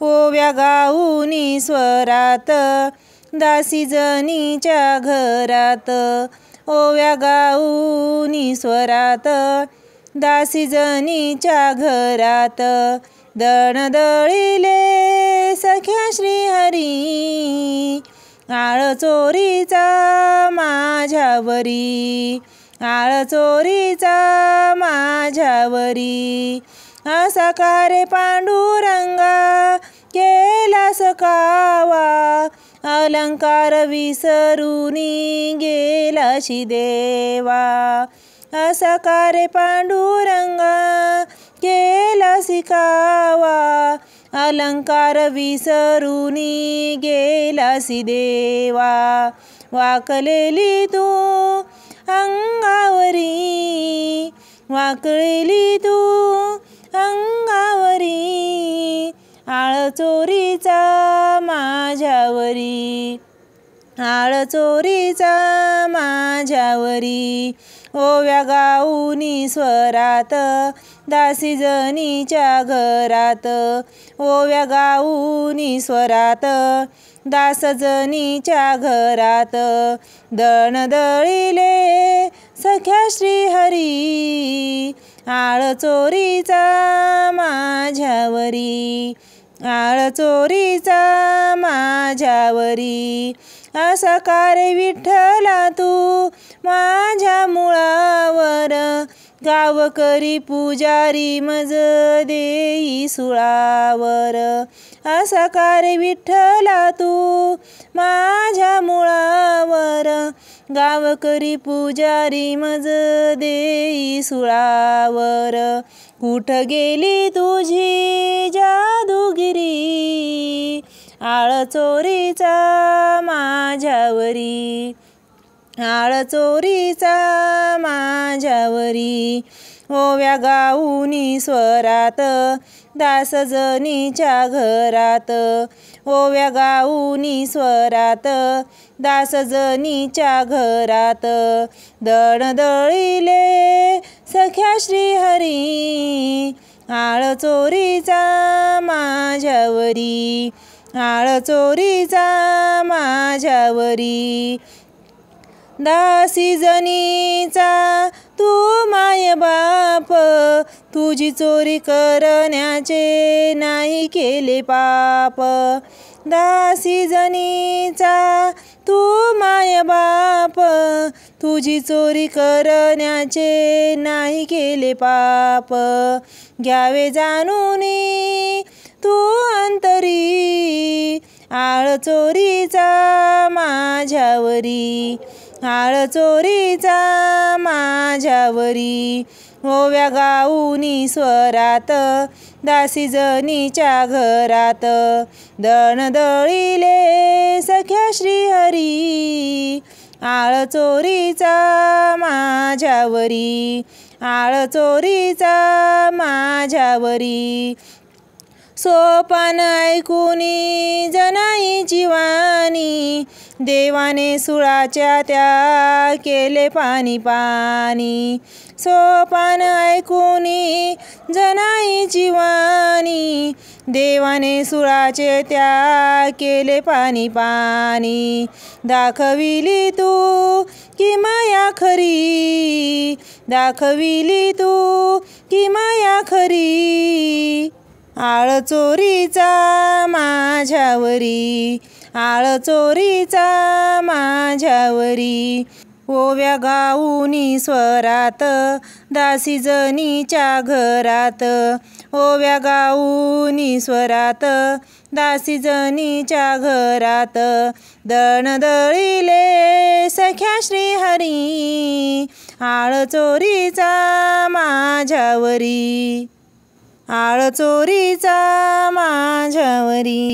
ओव्या गाऊनी स्वरात दासी जनीच्या घरात, ओव्या गाऊनी स्वरात दासी जनीच्या घरात, दळण दळिले सख्या श्रीहरी, आळ चोरीचा माझ्यावरी, आळ चोरीचा माझ्यावरी, असा का रे पांडुरंगा केलास कावा, अलंकार विसरूनी गेलाशी देवा, असा का रे पांडुरंगा केलासी कावा, अलंकार विसरूनी गेलासी देवा, वाकलेली तू अंगावरी, वाकलेली तू अंगावरी, आळ चोरीचा माझ्यावरी, आळ चोरीचा माझ्यावरी, ओव्या गाऊनी स्वरात दासी जनीच्या घरात, ओव्या गाऊनी स्वरात दास जनीच्या घरात, दळण दळिले सख्या श्रीहरी, आळ चोरीचा माझ्यावरी, आळ चोरीचा माझ्यावरी, असा का रे विठ्ठला तू माझ्या मुळावर, गावकरी पुजारी मज देई सुळावर, असा का रे विठ्ठला तू माझ्या मुळावर, गावकरी पुजारी मज देई सुळावर, कुठ गेली तुझी जादूगिरी, आळ चोरीचा माझ्यावरी, आळ चोरीचा माझ्यावरी, ओव्या गाऊनी स्वरात दास जनीच्या घरात, ओव्या गाऊनी स्वरात दास जनीच्या घरात, दळण दळिले सख्या श्रीहरी, आळ चोरीचा माझ्यावरी, आळ चोरीचा माझ्यावरी, दासी जनीचा तू माय बाप, तुझी चोरी करण्याचे नाही केले पाप, दासी जनीचा तू माय बाप, तुझी चोरी करण्याचे नाही केले पाप, घ्यावे जाणूनी तू अंतरी, आळ चोरीचा माझ्यावरी, आळ चोरीचा माझ्यावरी, ओव्या गाऊनी स्वरात दासी जनीच्या घरात, दळण दळिले सख्या श्रीहरी, आळ चोरीचा माझ्यावरी, आळ चोरीचा माझ्यावरी, सोपान ऐकुनी जनाईची वाणी, देवाने सुळाच्या त्या केले पाणी पाणी, सोपान ऐकुनी जनाईची वाणी, देवाने सुळाचे त्या केले पाणी पाणी, दाखविली तू की माया खरी, दाखविली तू की माया खरी, आळ चोरीचा माझ्यावरी, आळ चोरीचा माझ्यावरी, ओव्या गाऊनी स्वरात दासी जनीच्या घरात, ओव्या गाऊनी स्वरात दासी जनीच्या घरात, दळण दळिले सख्या श्रीहरी, आळ चोरीचा माझ्यावरी, आळ चोरीचा माझ्यावरी.